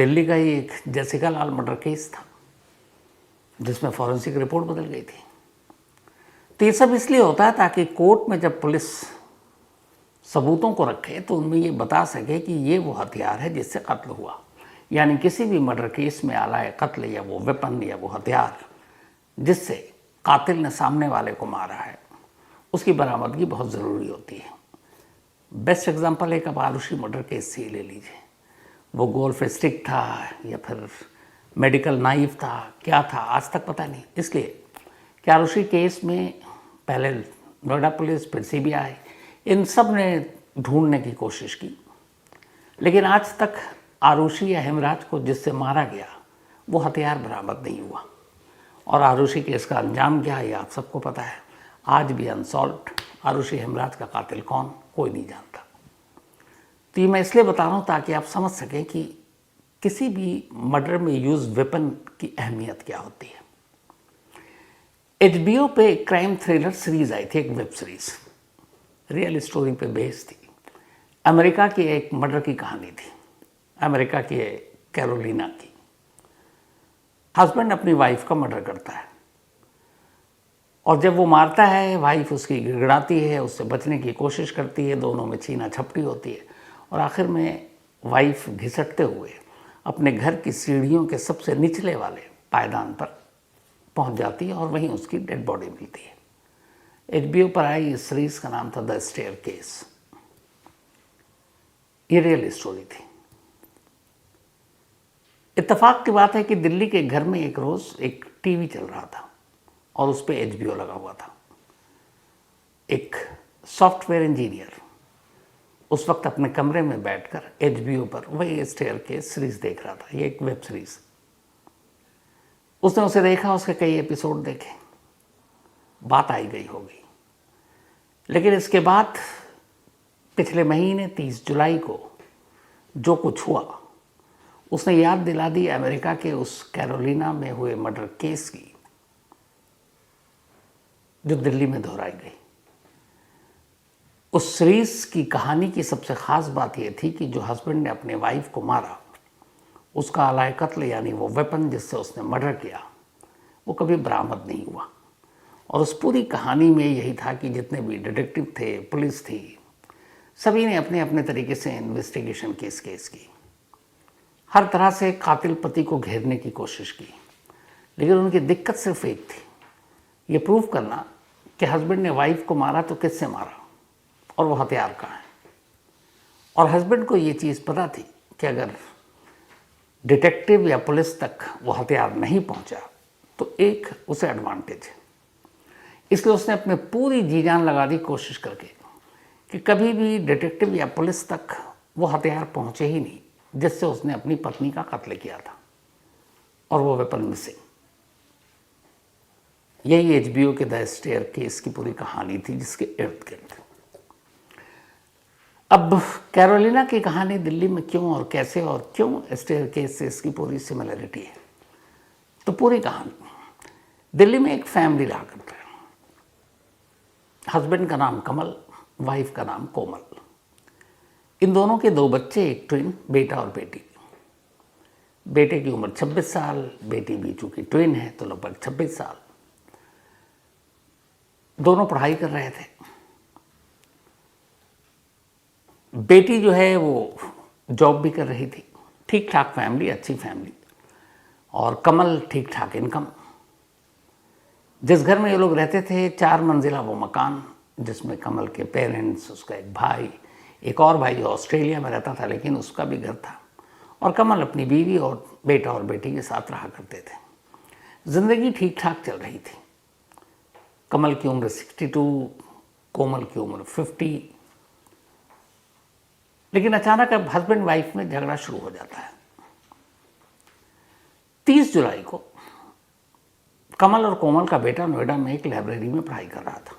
दिल्ली का ही एक जेसिका लाल murder case था जिसमें फॉरेंसिक रिपोर्ट बदल गई थी। तो ये सब इसलिए होता है ताकि कोर्ट में जब पुलिस सबूतों को रखे तो उनमें ये बता सके कि ये वो हथियार है जिससे कत्ल हुआ। यानी किसी भी मर्डर केस में आला कत्ल या वो वेपन या वो हथियार जिससे कातिल ने सामने वाले को मारा है उसकी बरामदगी बहुत ज़रूरी होती है। बेस्ट एग्जांपल एक अब आरुषि मर्डर केस से ही ले लीजिए। वो गोल्फ स्टिक था या फिर मेडिकल नाइफ था, क्या था आज तक पता नहीं। इसलिए कि आरुषि केस में पहले नोएडा पुलिस फिर सीबीआई इन सब ने ढूंढने की कोशिश की, लेकिन आज तक आरुषि या हेमराज को जिससे मारा गया वो हथियार बरामद नहीं हुआ। और आरुषि केस का अंजाम क्या है ये आप सबको पता है। आज भी अनसॉल्व्ड। आरुषि हेमराज का कातिल कौन, कोई नहीं जानता। तो ये मैं इसलिए बता रहा हूँ ताकि आप समझ सकें कि किसी भी मर्डर में यूज वेपन की अहमियत क्या होती है। HBO पे एक क्राइम थ्रिलर सीरीज आई थी, एक वेब सीरीज रियल स्टोरी पे बेस्ड थी। अमेरिका की एक मर्डर की कहानी थी, अमेरिका की कैरोलिना की। हस्बैंड अपनी वाइफ का मर्डर करता है और जब वो मारता है वाइफ उसकी गिड़गिड़ाती है, उससे बचने की कोशिश करती है, दोनों में छीना झपटी होती है और आखिर में वाइफ घिसटते हुए अपने घर की सीढ़ियों के सबसे निचले वाले पायदान पर पहुंच जाती है और वहीं उसकी डेड बॉडी मिलती है। HBO पर आई इस सीरीज का नाम था द स्टेयरकेस। ये रियल स्टोरी थी। इत्तेफाक की बात है कि दिल्ली के घर में एक रोज एक टीवी चल रहा था और उस पर HBO लगा हुआ था। एक सॉफ्टवेयर इंजीनियर उस वक्त अपने कमरे में बैठकर HBO पर वही स्टेयरकेस सीरीज देख रहा था। ये एक वेब सीरीज। उसने उसे देखा, उसके कई एपिसोड देखे, बात आई गई होगी। लेकिन इसके बाद पिछले महीने 30 जुलाई को जो कुछ हुआ उसने याद दिला दी अमेरिका के उस कैरोलिना में हुए मर्डर केस की जो दिल्ली में दोहराई गई। उस सीरीज की कहानी की सबसे खास बात यह थी कि जो हस्बैंड ने अपने वाइफ को मारा उसका आलाए कत्ल यानी वो वेपन जिससे उसने मर्डर किया वो कभी बरामद नहीं हुआ। और उस पूरी कहानी में यही था कि जितने भी डिटेक्टिव थे, पुलिस थी, सभी ने अपने अपने तरीके से इन्वेस्टिगेशन की इस केस की, हर तरह से कातिल पति को घेरने की कोशिश की। लेकिन उनकी दिक्कत सिर्फ एक थी, ये प्रूव करना कि हस्बैंड ने वाइफ को मारा तो किससे मारा और वो हथियार कहाँ है। और हस्बैंड को ये चीज़ पता थी कि अगर डिटेक्टिव या पुलिस तक वो हथियार नहीं पहुंचा तो एक उसे एडवांटेज है। इसलिए उसने अपने पूरी जी जान लगा दी कोशिश करके कि कभी भी डिटेक्टिव या पुलिस तक वो हथियार पहुंचे ही नहीं जिससे उसने अपनी पत्नी का कत्ल किया था और वो वेपन मिसिंग। यही HBO के द स्टेयरकेस की पूरी कहानी थी जिसके इर्द गिर्द। अब कैरोलिना की कहानी दिल्ली में क्यों और कैसे और क्यों स्टेयरकेस से इसकी पूरी सिमिलरिटी है। तो पूरी कहानी दिल्ली में एक फैमिली रहा करता है। हस्बैंड का नाम कमल, वाइफ का नाम कोमल। इन दोनों के 2 बच्चे, एक ट्विन, बेटा और बेटी। बेटे की उम्र 26 साल, बेटी भी चूंकि ट्विन है तो लगभग 26 साल। दोनों पढ़ाई कर रहे थे। बेटी जो है वो जॉब भी कर रही थी। ठीक ठाक फैमिली, अच्छी फैमिली। और कमल ठीक ठाक इनकम। जिस घर में ये लोग रहते थे 4 मंजिला वो मकान जिसमें कमल के पेरेंट्स, उसका एक भाई, एक और भाई ऑस्ट्रेलिया में रहता था लेकिन उसका भी घर था, और कमल अपनी बीवी और बेटा और बेटी के साथ रहा करते थे। जिंदगी ठीक ठाक चल रही थी। कमल की उम्र 62, कोमल की उम्र 50। लेकिन अचानक अब हस्बैंड वाइफ में झगड़ा शुरू हो जाता है। 30 जुलाई को कमल और कोमल का बेटा नोएडा में एक लाइब्रेरी में पढ़ाई कर रहा था।